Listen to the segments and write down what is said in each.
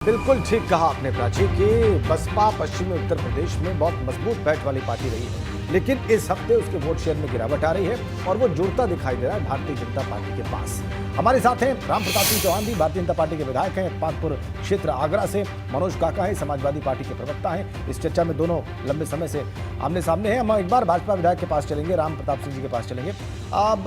बिल्कुल ठीक कहा आपने प्राची कि बसपा पश्चिमी उत्तर प्रदेश में बहुत मजबूत बैठ वाली पार्टी रही है, लेकिन इस हफ्ते उसके वोट शेयर में गिरावट आ रही है और वो जुड़ता दिखाई दे रहा है भारतीय जनता पार्टी के पास। हमारे साथ हैं राम प्रताप सिंह चौहान भी भारतीय जनता पार्टी के विधायक हैं, पाकपुर क्षेत्र आगरा से। मनोज काका है, समाजवादी पार्टी के प्रवक्ता हैं। इस चर्चा में दोनों लंबे समय से आमने सामने हैं। हम एक बार भाजपा विधायक के पास चलेंगे, राम प्रताप सिंह जी के पास चलेंगे। अब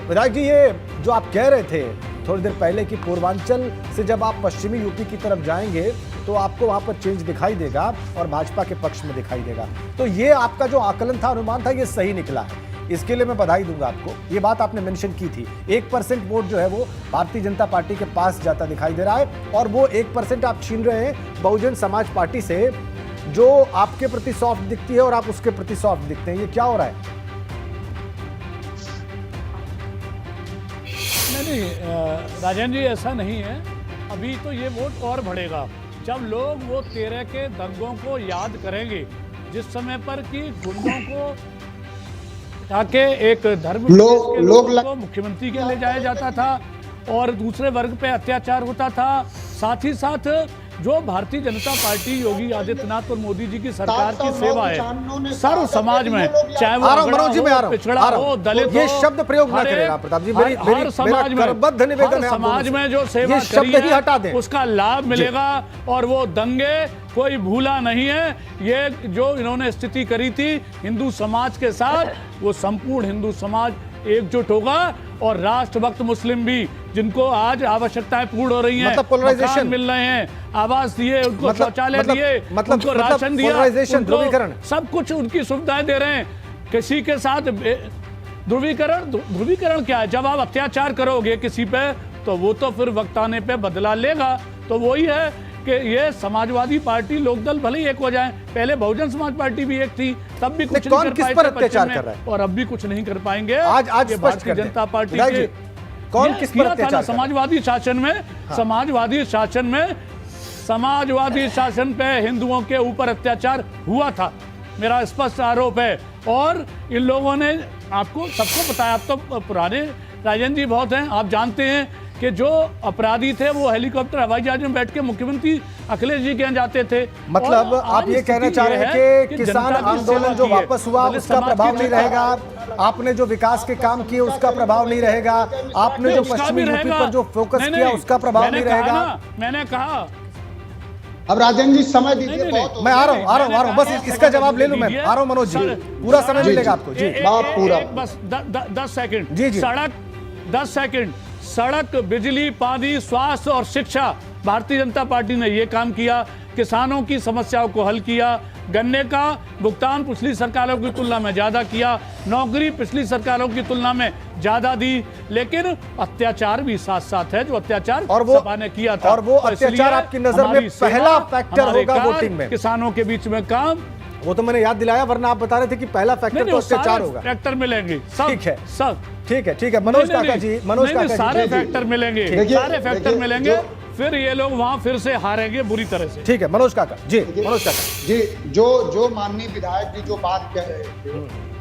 विधायक जी, ये जो आप कह रहे थे थोड़ी देर पहले कि पूर्वांचल से जब आप पश्चिमी यूपी की तरफ जाएंगे तो आपको वहां पर चेंज दिखाई देगा और भाजपा के पक्ष में दिखाई देगा, तो ये आपका जो आकलन था, अनुमान था, ये सही निकला है। इसके लिए मैं बधाई दूंगा आपको। ये बात आपने मेंशन की थी, 1% वोट जो है वो भारतीय जनता पार्टी के पास जाता दिखाई दे रहा है और वो 1% आप छीन रहे हैं बहुजन समाज पार्टी से, जो आपके प्रति सॉफ्ट दिखती है और आप उसके प्रति सॉफ्ट दिखते हैं। ये क्या हो रहा है? नहीं राजन जी, ऐसा नहीं है। अभी तो ये वोट और बढ़ेगा जब लोग वो 13 के दंगों को याद करेंगे, जिस समय पर कि गुंडों को ताकि एक धर्म लोग को मुख्यमंत्री के ले जाया जाता था और दूसरे वर्ग पे अत्याचार होता था। साथ ही साथ जो भारतीय जनता पार्टी योगी आदित्यनाथ और मोदी जी की सरकार की सेवा है सर्व समाज में, चाहे वो पिछड़ा हो, दलित हो, ये शब्द प्रयोग ना करें राम प्रताप जी। हर समाज में, हर समाज में जो सेवा करी है उसका लाभ मिलेगा। और वो दंगे कोई भूला नहीं है। ये जो इन्होंने स्थिति करी थी हिंदू समाज के साथ, वो संपूर्ण हिंदू समाज एकजुट होगा और राष्ट्रभक्त मुस्लिम भी, जिनको आज आवश्यकताएं पूर्ण हो रही हैं, मकान मिल रहे हैं, आवास दिए, उनको शौचालय दिए, उनको राशन दिया, सब कुछ उनकी सुविधाएं दे रहे हैं। किसी के साथ ध्रुवीकरण क्या है? जब आप अत्याचार करोगे किसी पे तो वो तो फिर वक्त आने पे बदला लेगा। तो वही है कि ये समाजवादी पार्टी, लोकदल भले ही एक हो जाए, पहले बहुजन समाज पार्टी भी एक थी, तब भी कुछ नहीं कर पाए थे और अब भी कुछ नहीं कर पाएंगे। आज भारतीय जनता पार्टी के कौन किस पर अत्याचार? समाजवादी शासन में, समाजवादी शासन पे हिंदुओं के ऊपर अत्याचार हुआ था, मेरा स्पष्ट आरोप है। और इन लोगों ने, आपको सबको बताया, आप तो पुराने राजन जी बहुत हैं, आप जानते हैं कि जो अपराधी थे वो हेलीकॉप्टर हवाई जहाज में बैठ के मुख्यमंत्री अखिलेश जी के यहाँ जाते थे। मतलब आप ये कहना चाह रहे हैं कि किसान आंदोलन जो वापस हुआ उसका प्रभाव नहीं रहेगा, आपने जो विकास के काम किए उसका प्रभाव नहीं रहेगा, आपने जो पश्चिमी यूपी पर जो फोकस किया उसका प्रभाव नहीं रहेगा। मैंने कहा अब राजन जी समय दीजिए, मैं आ रहा हूँ, बस इसका जवाब ले लूं। मैं आ रहा हूँ मनोज जी, पूरा समय मिलेगा आपको जी। पूरा बस 10 सेकंड जी। सड़क 10 सेकंड, सड़क, बिजली, पानी, स्वास्थ्य और शिक्षा, भारतीय जनता पार्टी ने ये काम किया। किसानों की समस्याओं को हल किया। गन्ने का भुगतान पिछली सरकारों की तुलना में ज्यादा किया। नौकरी पिछली सरकारों की तुलना में ज्यादा दी। लेकिन अत्याचार भी साथ साथ है, जो अत्याचार और वो सपा ने किया था, और वो अत्याचार आपकी नजर में पहला फैक्टर होगा वोटिंग में, किसानों के बीच में काम। वो तो मैंने याद दिलाया, वरना आप बता रहे थे कि पहला फैक्टर तो अत्याचार होगा। फैक्टर मिलेंगे, ठीक है, सब ठीक है। मनोज काका जी, सारे फैक्टर मिलेंगे, सारे फैक्टर मिलेंगे, फिर ये लोग वहां फिर से हारेंगे बुरी तरह से। ठीक है मनोज काका जी। मनोज काका जी, जो माननीय विधायक जी जो बात कह रहे थे,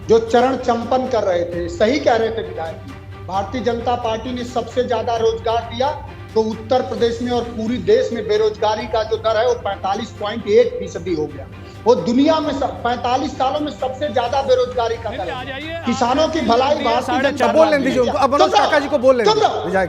जो चरण चंपन कर रहे थे, सही कह रहे थे विधायक जी। भारतीय जनता पार्टी ने सबसे ज्यादा रोजगार दिया, तो उत्तर प्रदेश में और पूरी देश में बेरोजगारी का जो दर है वो 45.1% हो गया। वो दुनिया में 45 सालों में सबसे ज्यादा बेरोजगारी का दर है। किसानों की भलाई भारतीय जनता बोल लेने दीजिए उनको, अब मनोज काका जी को बोल लेने दीजिए।